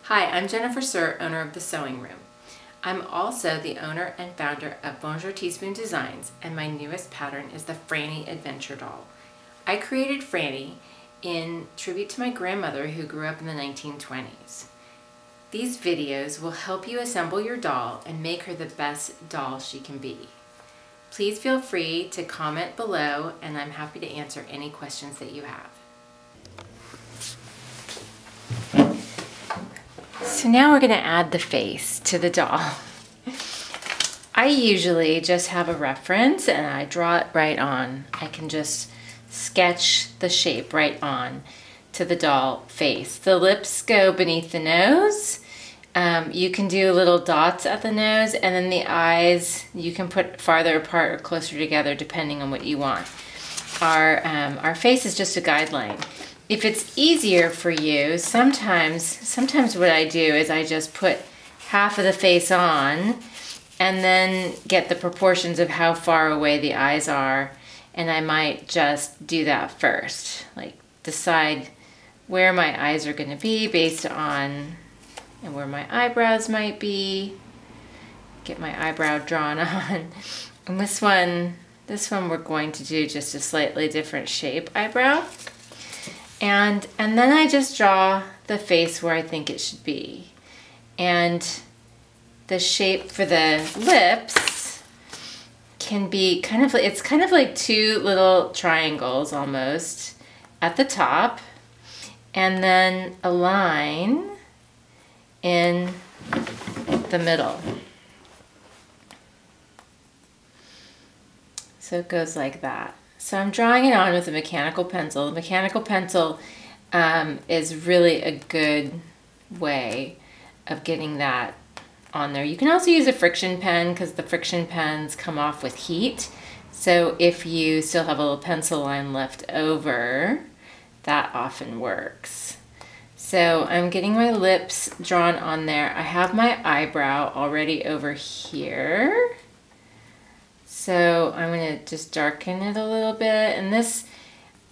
Hi, I'm Jennifer Sir, owner of The Sewing Room. I'm also the owner and founder of Bonjour Teaspoon Designs, and my newest pattern is the Frannie Adventure Doll. I created Frannie in tribute to my grandmother who grew up in the 1920s. These videos will help you assemble your doll and make her the best doll she can be. Please feel free to comment below, and I'm happy to answer any questions that you have. So now we're going to add the face to the doll. I usually just have a reference and I draw it right on. I can just sketch the shape right on to the doll face. The lips go beneath the nose. You can do little dots at the nose, and then the eyes you can put farther apart or closer together depending on what you want. Our face is just a guideline. If it's easier for you, sometimes what I do is I just put half of the face on and then get the proportions of how far away the eyes are, and I might just do that first. Like decide where my eyes are going to be based on and where my eyebrows might be. Get my eyebrow drawn on. And this one we're going to do just a slightly different shape eyebrow. And then I just draw the face where I think it should be. And the shape for the lips can be it's kind of like two little triangles almost at the top, and then a line in the middle. So it goes like that. So I'm drawing it on with a mechanical pencil. The mechanical pencil is really a good way of getting that on there. You can also use a friction pen because the friction pens come off with heat. So if you still have a little pencil line left over, that often works. So I'm getting my lips drawn on there. I have my eyebrow already over here. So I'm going to just darken it a little bit, and this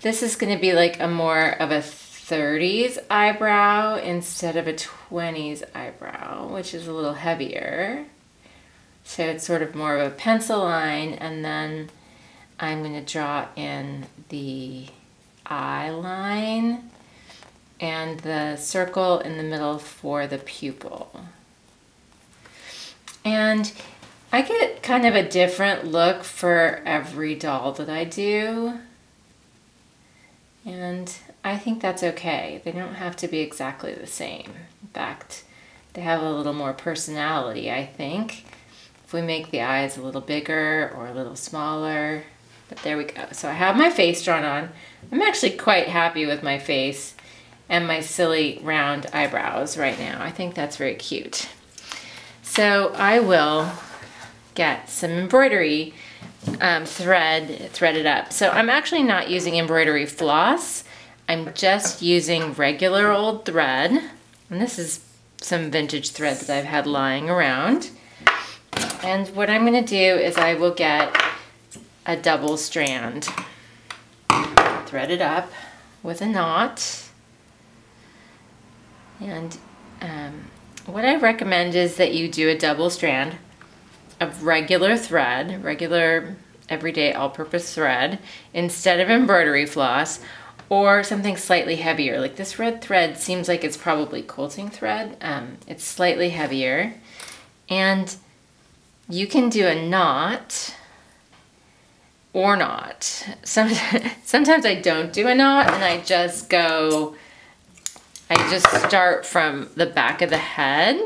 is going to be like a more of a 30s eyebrow instead of a 20s eyebrow, which is a little heavier. So it's sort of more of a pencil line, and then I'm going to draw in the eye line and the circle in the middle for the pupil. And I get kind of a different look for every doll that I do, and I think that's okay. They don't have to be exactly the same. In fact, they have a little more personality, I think, if we make the eyes a little bigger or a little smaller. But there we go. So I have my face drawn on. I'm actually quite happy with my face and my silly round eyebrows right now. I think that's very cute. So I will get some embroidery threaded up. So I'm actually not using embroidery floss. I'm just using regular old thread. And this is some vintage thread that I've had lying around. And what I'm going to do is I will get a double strand, thread it up with a knot. And what I recommend is that you do a double strand of regular thread, regular everyday all-purpose thread, instead of embroidery floss, or something slightly heavier. Like this red thread seems like it's probably quilting thread. It's slightly heavier, and you can do a knot or not. Sometimes I don't do a knot, and I just start from the back of the head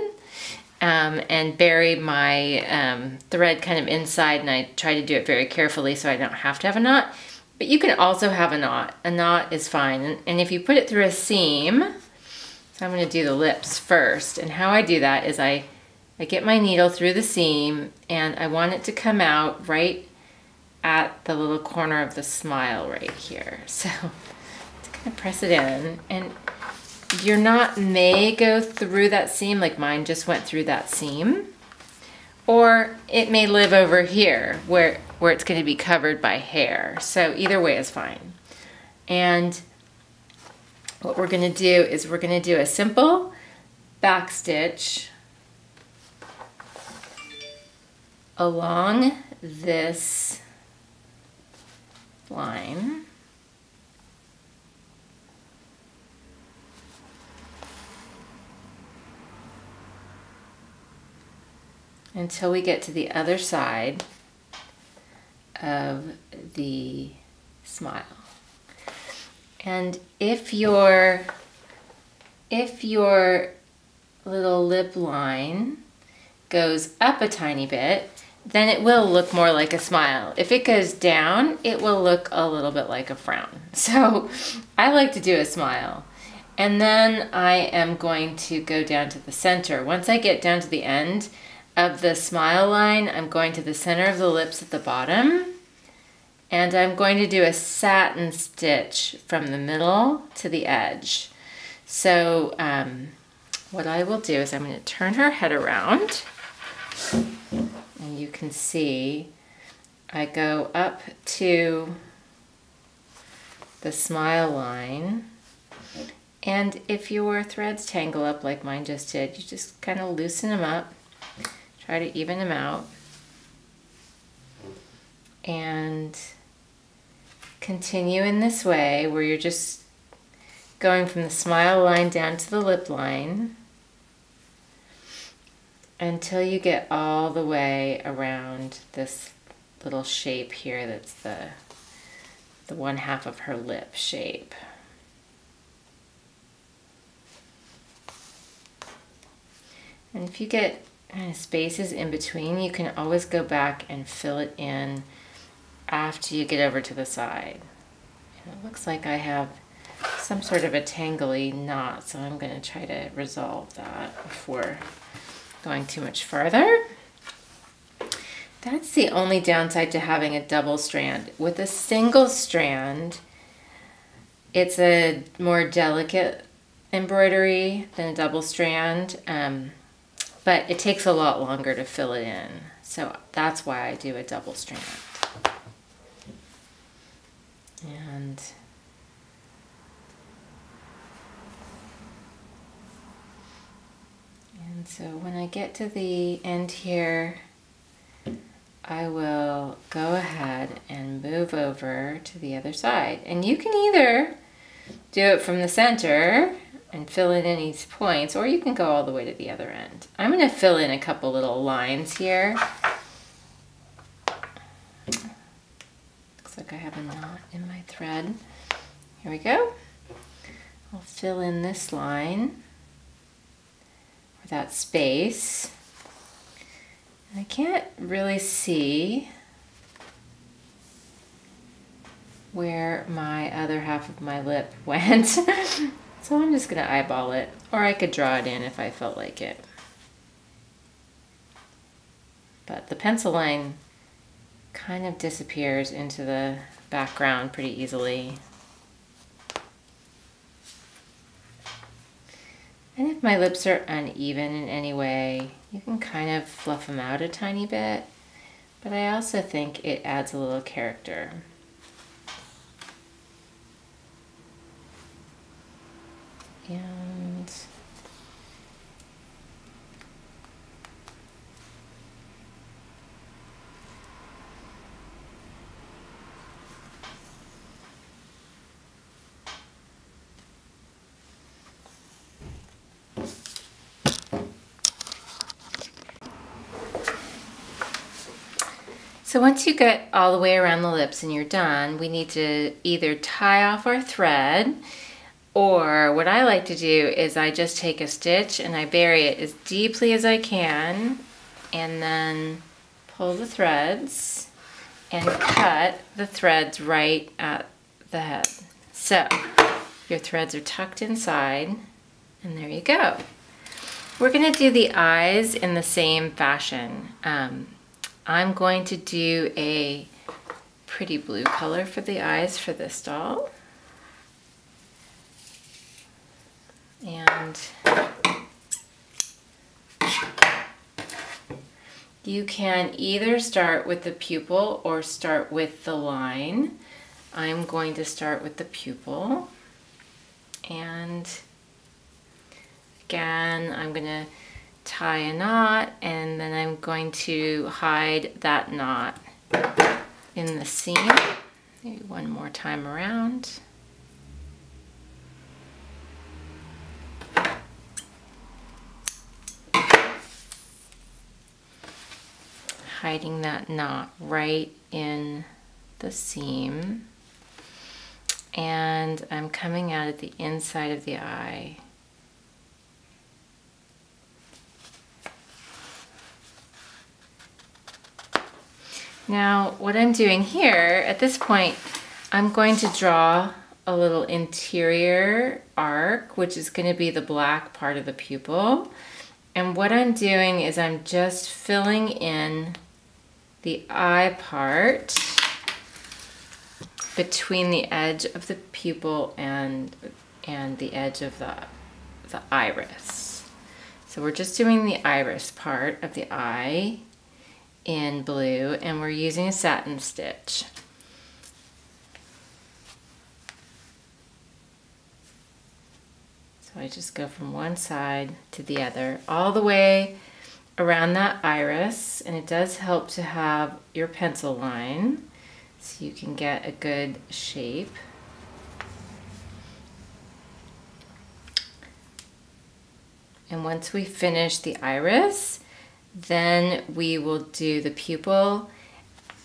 and bury my thread kind of inside, and I try to do it very carefully so I don't have to have a knot. But you can also have a knot. A knot is fine. And if you put it through a seam, so I'm going to do the lips first. And how I do that is I get my needle through the seam, and I want it to come out right at the little corner of the smile right here. So just kind of press it in, and your knot may go through that seam, like mine just went through that seam, or it may live over here where it's going to be covered by hair. So either way is fine. And what we're going to do is we're going to do a simple back stitch along this line. Until we get to the other side of the smile. And if your little lip line goes up a tiny bit, then it will look more like a smile. If it goes down, it will look a little bit like a frown. So I like to do a smile. And then I am going to go down to the center. Once I get down to the end of the smile line, I'm going to the center of the lips at the bottom, and I'm going to do a satin stitch from the middle to the edge. So what I will do is I'm going to turn her head around, and you can see I go up to the smile line, and if your threads tangle up like mine just did, you just kind of loosen them up. Try to even them out and continue in this way where you're just going from the smile line down to the lip line until you get all the way around this little shape here that's the one half of her lip shape. And if you get kind of spaces in between, you can always go back and fill it in after you get over to the side. And it looks like I have some sort of a tangly knot, so I'm going to try to resolve that before going too much farther. That's the only downside to having a double strand. With a single strand, it's a more delicate embroidery than a double strand. But it takes a lot longer to fill it in. So that's why I do a double strand. And so when I get to the end here, I will go ahead and move over to the other side. And you can either do it from the center and fill in any points, or you can go all the way to the other end. I'm going to fill in a couple little lines here. Looks like I have a knot in my thread. Here we go. I'll fill in this line, or that space. And I can't really see where my other half of my lip went. So I'm just going to eyeball it, or I could draw it in if I felt like it. But the pencil line kind of disappears into the background pretty easily. And if my lips are uneven in any way, you can kind of fluff them out a tiny bit, but I also think it adds a little character. And so once you get all the way around the lips and you're done, we need to either tie off our thread, or what I like to do is I just take a stitch and I bury it as deeply as I can, and then pull the threads and cut the threads right at the head. So your threads are tucked inside, and there you go. We're going to do the eyes in the same fashion. I'm going to do a pretty blue color for the eyes for this doll. And you can either start with the pupil or start with the line. I'm going to start with the pupil, and again, I'm gonna tie a knot, and then I'm going to hide that knot in the seam. Maybe one more time around. Hiding that knot right in the seam. And I'm coming out at the inside of the eye. Now, what I'm doing here, at this point, I'm going to draw a little interior arc, which is going to be the black part of the pupil. And what I'm doing is I'm just filling in the eye part between the edge of the pupil and the edge of the iris. So we're just doing the iris part of the eye in blue, and we're using a satin stitch. So I just go from one side to the other, all the way around that iris, and it does help to have your pencil line so you can get a good shape. And once we finish the iris, then we will do the pupil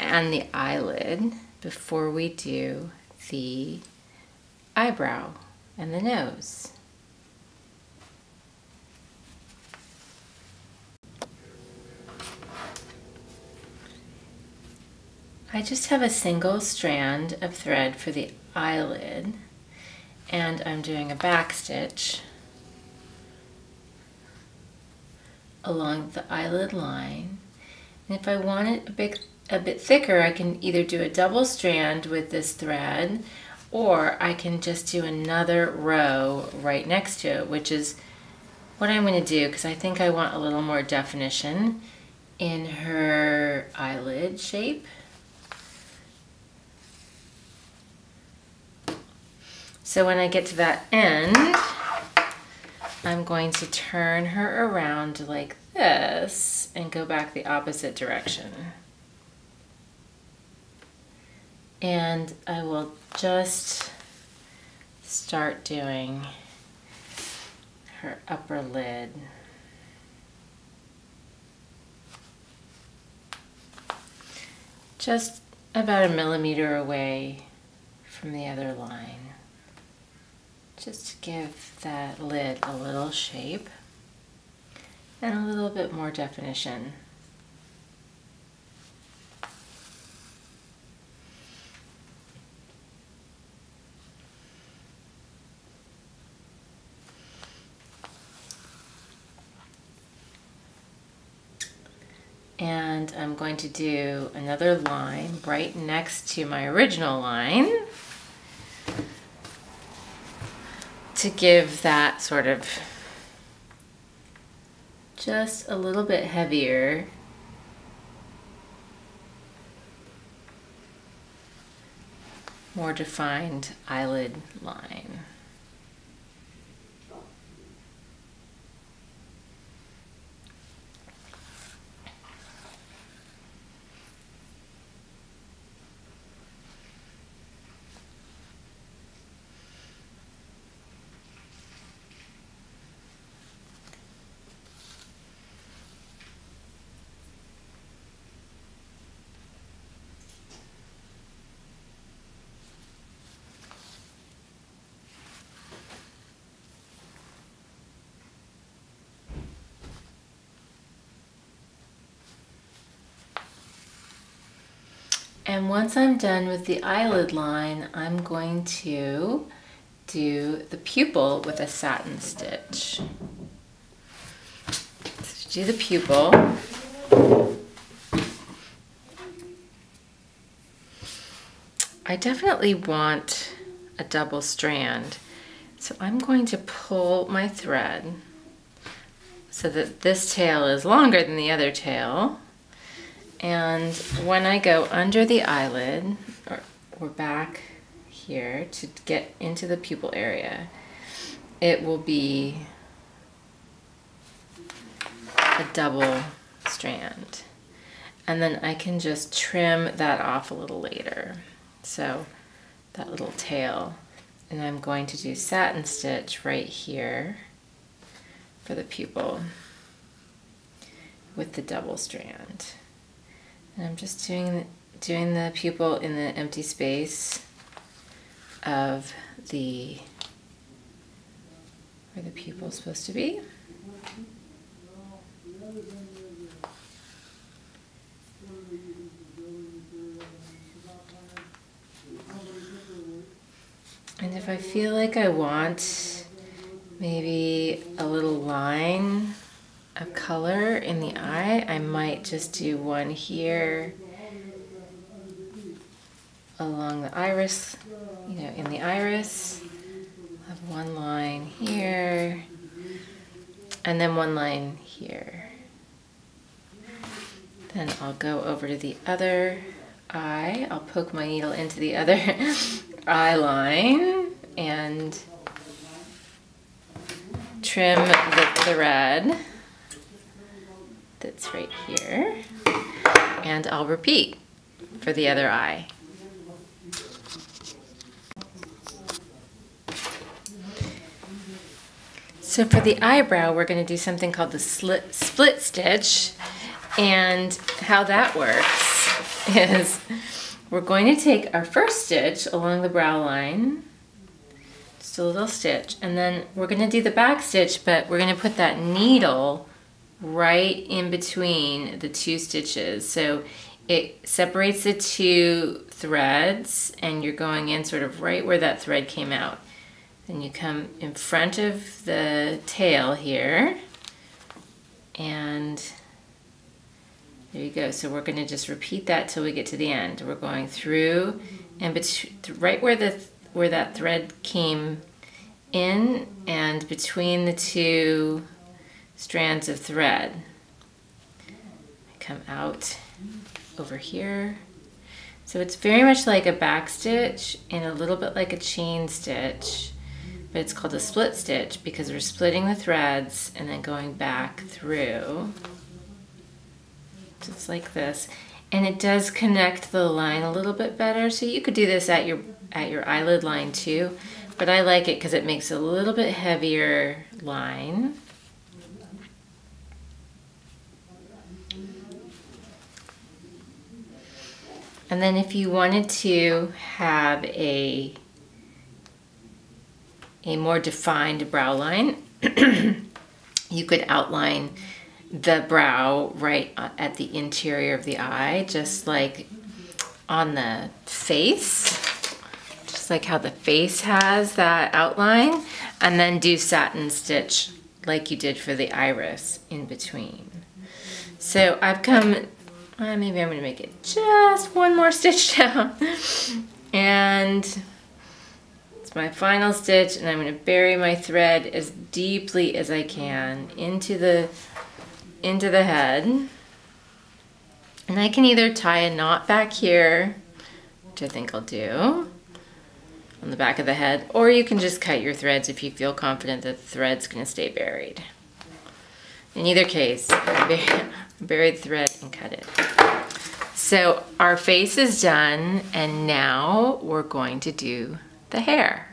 and the eyelid before we do the eyebrow and the nose. I just have a single strand of thread for the eyelid, and I'm doing a back stitch along the eyelid line. And if I want it a bit thicker, I can either do a double strand with this thread, or I can just do another row right next to it, which is what I'm going to do, because I think I want a little more definition in her eyelid shape. So when I get to that end, I'm going to turn her around like this and go back the opposite direction. And I will just start doing her upper lid. Just about 1 millimeter away from the other line. Just to give that lid a little shape and a little bit more definition. And I'm going to do another line right next to my original line to give that sort of just a little bit heavier more defined eyelid line. And once I'm done with the eyelid line, I'm going to do the pupil with a satin stitch. So to do the pupil, I definitely want a double strand. So I'm going to pull my thread so that this tail is longer than the other tail. And when I go under the eyelid, or back here to get into the pupil area, it will be a double strand. And then I can just trim that off a little later. So that little tail. And I'm going to do satin stitch right here for the pupil with the double strand. And I'm just doing the pupil in the empty space of where the pupil is supposed to be. And if I feel like I want maybe a little line of color in the eye, I might just do one here along the iris, you know, in the iris. I'll have one line here, and then one line here. Then I'll go over to the other eye. I'll poke my needle into the other eye line and trim the thread that's right here, and I'll repeat for the other eye. So for the eyebrow, we're going to do something called the split stitch, and how that works is we're going to take our first stitch along the brow line, just a little stitch, and then we're going to do the back stitch, but we're going to put that needle right in between the two stitches. So it separates the two threads, and you're going in sort of right where that thread came out. Then you come in front of the tail here, and there you go. So we're going to just repeat that till we get to the end. We're going through and right where that thread came in and between the two strands of thread. I come out over here. So it's very much like a back stitch and a little bit like a chain stitch, but it's called a split stitch because we're splitting the threads and then going back through, just like this. And it does connect the line a little bit better. So you could do this at your eyelid line too, but I like it because it makes a little bit heavier line. And then if you wanted to have a more defined brow line, you could outline the brow right at the interior of the eye, just like on the face, just like how the face has that outline, and then do satin stitch like you did for the iris in between. So I've come, maybe I'm gonna make it just one more stitch down, and my final stitch, and I'm going to bury my thread as deeply as I can into the head. And I can either tie a knot back here, which I think I'll do, on the back of the head, or you can just cut your threads if you feel confident that the thread's going to stay buried. In either case, I bury the thread and cut it. So our face is done, and now we're going to do the hair.